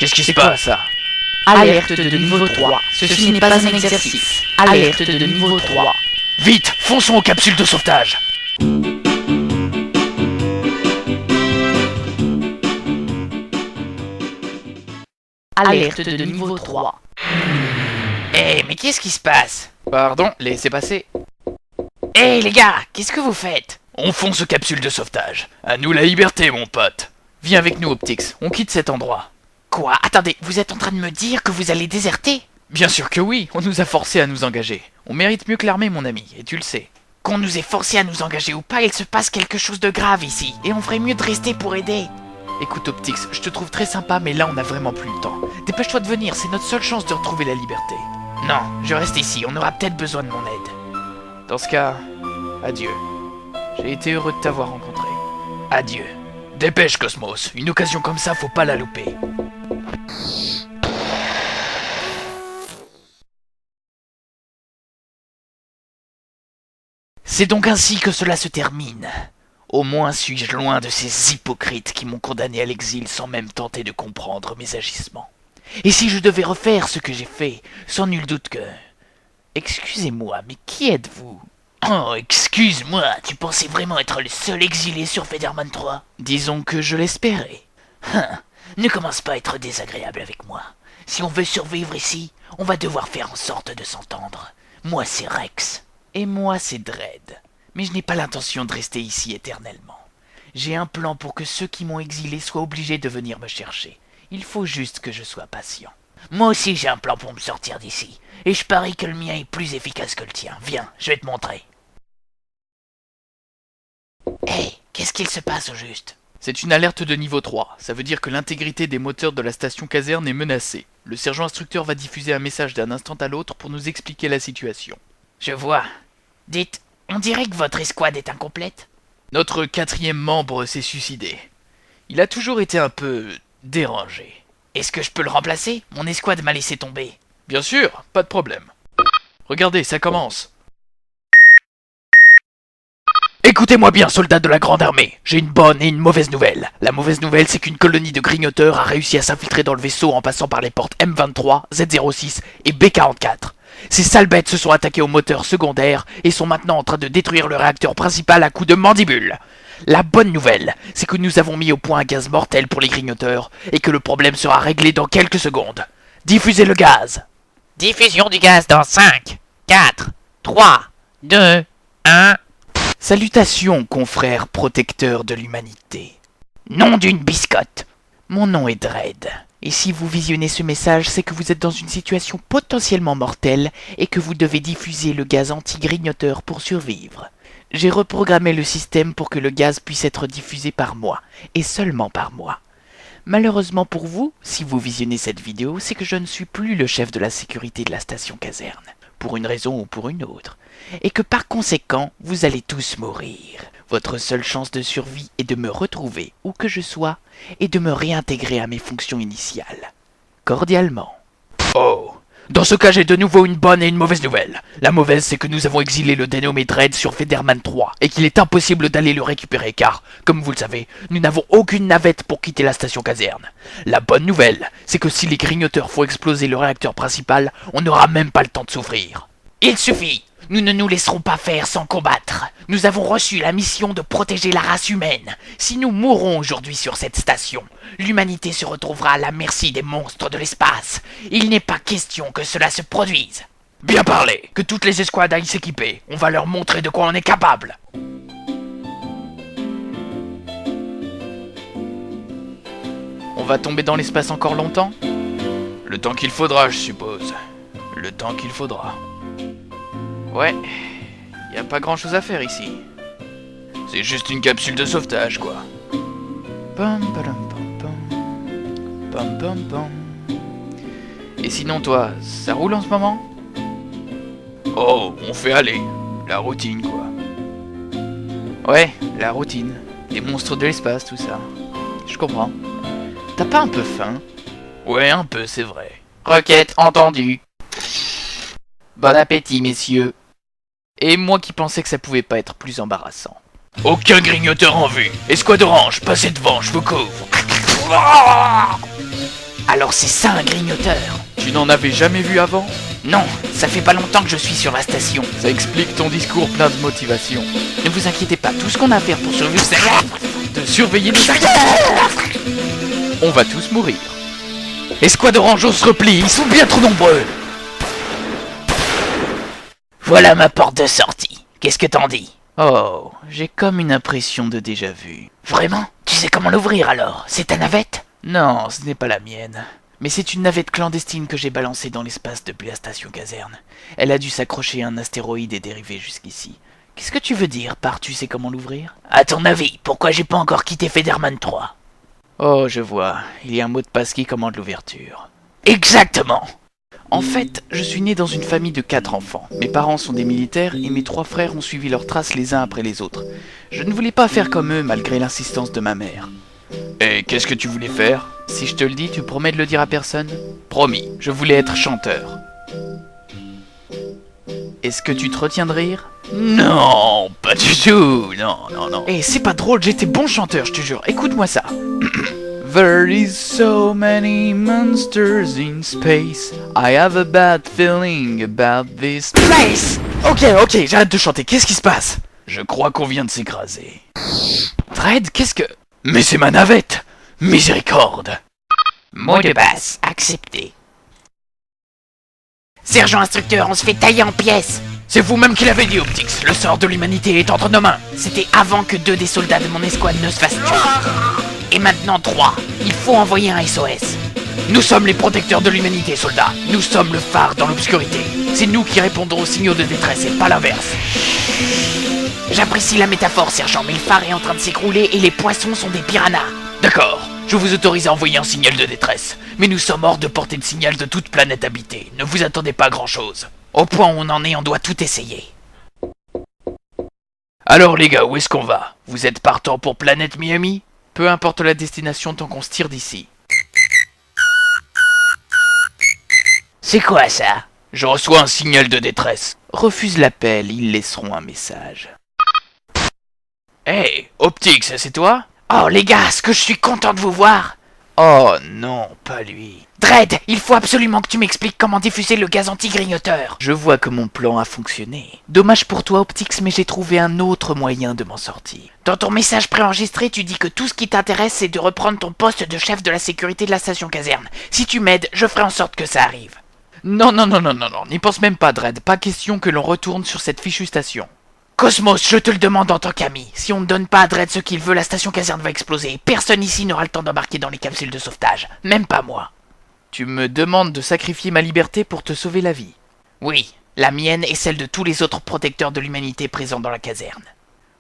Qu'est-ce qui se passe ça? Alerte de niveau 3. Ceci n'est pas un exercice. Alerte de niveau 3. Vite, fonçons aux capsules de sauvetage. Alerte de niveau 3. Mais qu'est-ce qui se passe? Pardon, laissez passer. Les gars, qu'est-ce que vous faites? On fonce aux capsules de sauvetage. À nous la liberté, mon pote. Viens avec nous, Optix, on quitte cet endroit. Quoi? Attendez, vous êtes en train de me dire que vous allez déserter? Bien sûr que oui, on nous a forcés à nous engager. On mérite mieux que l'armée, mon ami, et tu le sais. Qu'on nous ait forcés à nous engager ou pas, il se passe quelque chose de grave ici, et on ferait mieux de rester pour aider. Écoute, Optix, je te trouve très sympa, mais là on a vraiment plus le temps. Dépêche-toi de venir, c'est notre seule chance de retrouver la liberté. Non, je reste ici, on aura peut-être besoin de mon aide. Dans ce cas, adieu. J'ai été heureux de t'avoir rencontré. Adieu. Dépêche, Cosmos, une occasion comme ça, faut pas la louper. C'est donc ainsi que cela se termine. Au moins suis-je loin de ces hypocrites qui m'ont condamné à l'exil sans même tenter de comprendre mes agissements. Et si je devais refaire ce que j'ai fait, sans nul doute que... Excusez-moi, mais qui êtes-vous? Oh, excuse-moi, tu pensais vraiment être le seul exilé sur Federman 3? Disons que je l'espérais. Ne commence pas à être désagréable avec moi. Si on veut survivre ici, on va devoir faire en sorte de s'entendre. Moi c'est Rex. Et moi c'est Dredd. Mais je n'ai pas l'intention de rester ici éternellement. J'ai un plan pour que ceux qui m'ont exilé soient obligés de venir me chercher. Il faut juste que je sois patient. Moi aussi j'ai un plan pour me sortir d'ici. Et je parie que le mien est plus efficace que le tien. Viens, je vais te montrer. Qu'est-ce qu'il se passe au juste? C'est une alerte de niveau 3. Ça veut dire que l'intégrité des moteurs de la station caserne est menacée. Le sergent instructeur va diffuser un message d'un instant à l'autre pour nous expliquer la situation. Je vois. Dites, on dirait que votre escouade est incomplète. Notre 4e membre s'est suicidé. Il a toujours été un peu dérangé. Est-ce que je peux le remplacer? Mon escouade m'a laissé tomber. Bien sûr, pas de problème. Regardez, ça commence. Écoutez-moi bien, soldats de la Grande Armée. J'ai une bonne et une mauvaise nouvelle. La mauvaise nouvelle, c'est qu'une colonie de grignoteurs a réussi à s'infiltrer dans le vaisseau en passant par les portes M23, Z06 et B44. Ces sales bêtes se sont attaquées au moteur secondaire et sont maintenant en train de détruire le réacteur principal à coups de mandibules. La bonne nouvelle, c'est que nous avons mis au point un gaz mortel pour les grignoteurs et que le problème sera réglé dans quelques secondes. Diffusez le gaz. Diffusion du gaz dans 5, 4, 3, 2, 1... Salutations, confrères protecteurs de l'humanité. Nom d'une biscotte. Mon nom est Dredd. Et si vous visionnez ce message, c'est que vous êtes dans une situation potentiellement mortelle et que vous devez diffuser le gaz anti-grignoteur pour survivre. J'ai reprogrammé le système pour que le gaz puisse être diffusé par moi, et seulement par moi. Malheureusement pour vous, si vous visionnez cette vidéo, c'est que je ne suis plus le chef de la sécurité de la station caserne, pour une raison ou pour une autre, et que par conséquent, vous allez tous mourir. Votre seule chance de survie est de me retrouver où que je sois et de me réintégrer à mes fonctions initiales. Cordialement. Oh, dans ce cas, j'ai de nouveau une bonne et une mauvaise nouvelle. La mauvaise, c'est que nous avons exilé le dénommé Dredd sur Federman 3 et qu'il est impossible d'aller le récupérer car, comme vous le savez, nous n'avons aucune navette pour quitter la station caserne. La bonne nouvelle, c'est que si les grignoteurs font exploser le réacteur principal, on n'aura même pas le temps de souffrir. Il suffit. Nous ne nous laisserons pas faire sans combattre. Nous avons reçu la mission de protéger la race humaine. Si nous mourons aujourd'hui sur cette station, l'humanité se retrouvera à la merci des monstres de l'espace. Il n'est pas question que cela se produise. Bien parlé, que toutes les escouades aillent s'équiper. On va leur montrer de quoi on est capable. On va tomber dans l'espace encore longtemps? Le temps qu'il faudra, je suppose. Le temps qu'il faudra. Ouais, y a pas grand chose à faire ici. C'est juste une capsule de sauvetage, quoi. Pam, pam, pam, pam. Pam, pam, pam. Et sinon, toi, ça roule en ce moment? Oh, on fait aller. La routine, quoi. Ouais, la routine. Les monstres de l'espace, tout ça. Je comprends. T'as pas un peu faim? Ouais, un peu, c'est vrai. Requête entendue. Bon appétit, messieurs. Et moi qui pensais que ça pouvait pas être plus embarrassant. Aucun grignoteur en vue. Escouade orange, passez devant, je vous couvre. Alors c'est ça un grignoteur? Tu n'en avais jamais vu avant? Non, ça fait pas longtemps que je suis sur la station. Ça explique ton discours plein de motivation. Ne vous inquiétez pas, tout ce qu'on a à faire pour survivre, c'est De surveiller nos... On va tous mourir. Escouade orange, on se replie, ils sont bien trop nombreux. Voilà ma porte de sortie. Qu'est-ce que t'en dis? Oh, j'ai comme une impression de déjà-vu. Vraiment? Tu sais comment l'ouvrir alors? C'est ta navette? Non, ce n'est pas la mienne. Mais c'est une navette clandestine que j'ai balancée dans l'espace depuis la station caserne. Elle a dû s'accrocher à un astéroïde et dériver jusqu'ici. Qu'est-ce que tu veux dire par tu sais comment l'ouvrir? À ton avis, pourquoi j'ai pas encore quitté Federman 3? Oh, je vois. Il y a un mot de passe qui commande l'ouverture. Exactement! En fait, je suis né dans une famille de 4 enfants. Mes parents sont des militaires et mes 3 frères ont suivi leurs traces les uns après les autres. Je ne voulais pas faire comme eux malgré l'insistance de ma mère. Et qu'est-ce que tu voulais faire? Si je te le dis, tu promets de le dire à personne? Promis, je voulais être chanteur. Est-ce que tu te retiens de rire? Non, pas du tout. Non, non, non. Eh, c'est pas drôle, j'étais bon chanteur, je te jure. Écoute-moi ça. There is so many monsters in space. I have a bad feeling about this place. Ok, j'arrête de chanter. Qu'est-ce qui se passe? Je crois qu'on vient de s'écraser. Dredd, qu'est-ce que... Mais c'est ma navette! Miséricorde! Mot de passe, accepté. Sergent instructeur, on se fait tailler en pièces! C'est vous-même qui l'avez dit, Optix. Le sort de l'humanité est entre nos mains. C'était avant que 2 des soldats de mon escouade ne se fassent tuer. Et maintenant 3. Il faut envoyer un SOS. Nous sommes les protecteurs de l'humanité, soldats. Nous sommes le phare dans l'obscurité. C'est nous qui répondrons aux signaux de détresse et pas l'inverse. J'apprécie la métaphore, sergent, mais le phare est en train de s'écrouler et les poissons sont des piranhas. D'accord, je vous autorise à envoyer un signal de détresse. Mais nous sommes hors de portée de signal de toute planète habitée. Ne vous attendez pas à grand-chose. Au point où on en est, on doit tout essayer. Alors les gars, où est-ce qu'on va? Vous êtes partant pour Planète Miami? Peu importe la destination tant qu'on se tire d'ici. C'est quoi ça? Je reçois un signal de détresse. Refuse l'appel, ils laisseront un message. Hey, Optix, c'est toi? Oh les gars, ce que je suis content de vous voir! Oh non, pas lui. Dredd, il faut absolument que tu m'expliques comment diffuser le gaz anti-grignoteur. Je vois que mon plan a fonctionné. Dommage pour toi, Optix, mais j'ai trouvé un autre moyen de m'en sortir. Dans ton message préenregistré, tu dis que tout ce qui t'intéresse, c'est de reprendre ton poste de chef de la sécurité de la station caserne. Si tu m'aides, je ferai en sorte que ça arrive. Non, n'y pense même pas, Dredd. Pas question que l'on retourne sur cette fichue station. Cosmos, je te le demande en tant qu'ami. Si on ne donne pas à Dredd ce qu'il veut, la station caserne va exploser. Personne ici n'aura le temps d'embarquer dans les capsules de sauvetage. Même pas moi. Tu me demandes de sacrifier ma liberté pour te sauver la vie? Oui, la mienne et celle de tous les autres protecteurs de l'humanité présents dans la caserne.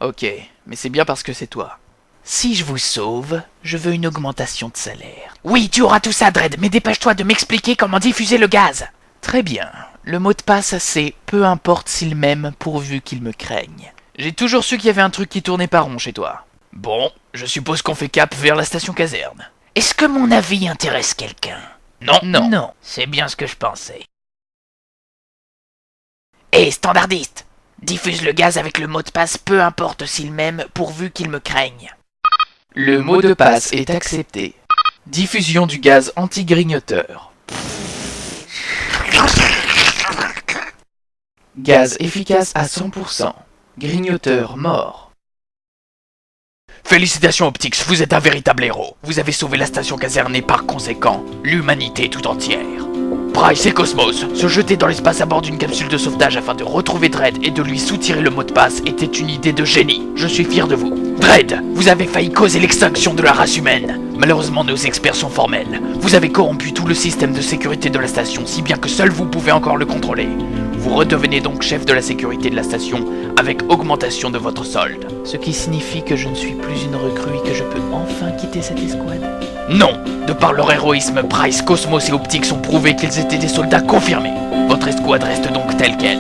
Ok, mais c'est bien parce que c'est toi. Si je vous sauve, je veux une augmentation de salaire. Oui, tu auras tout ça, Dredd, mais dépêche-toi de m'expliquer comment diffuser le gaz. Très bien. Le mot de passe, c'est « peu importe s'ils m'aiment pourvu qu'ils me craignent ». J'ai toujours su qu'il y avait un truc qui tournait pas rond chez toi. Bon, je suppose qu'on fait cap vers la station caserne. Est-ce que mon avis intéresse quelqu'un? Non. C'est bien ce que je pensais. Hé, standardiste! Diffuse le gaz avec le mot de passe « peu importe s'ils m'aiment pourvu qu'ils me craignent ». Le mot de passe est accepté. Diffusion du gaz anti-grignoteur. Gaz efficace à 100%. Grignoteur mort. Félicitations Optix, vous êtes un véritable héros. Vous avez sauvé la station caserne et par conséquent, l'humanité tout entière. Price et Cosmos, se jeter dans l'espace à bord d'une capsule de sauvetage afin de retrouver Dredd et de lui soutirer le mot de passe était une idée de génie. Je suis fier de vous. Dredd, vous avez failli causer l'extinction de la race humaine. Malheureusement, nos experts sont formels. Vous avez corrompu tout le système de sécurité de la station, si bien que seul vous pouvez encore le contrôler. Vous redevenez donc chef de la sécurité de la station avec augmentation de votre solde. Ce qui signifie que je ne suis plus une recrue et que je peux enfin quitter cette escouade? Non! De par leur héroïsme, Price, Cosmos et Optix ont prouvé qu'ils étaient des soldats confirmés. Votre escouade reste donc telle qu'elle.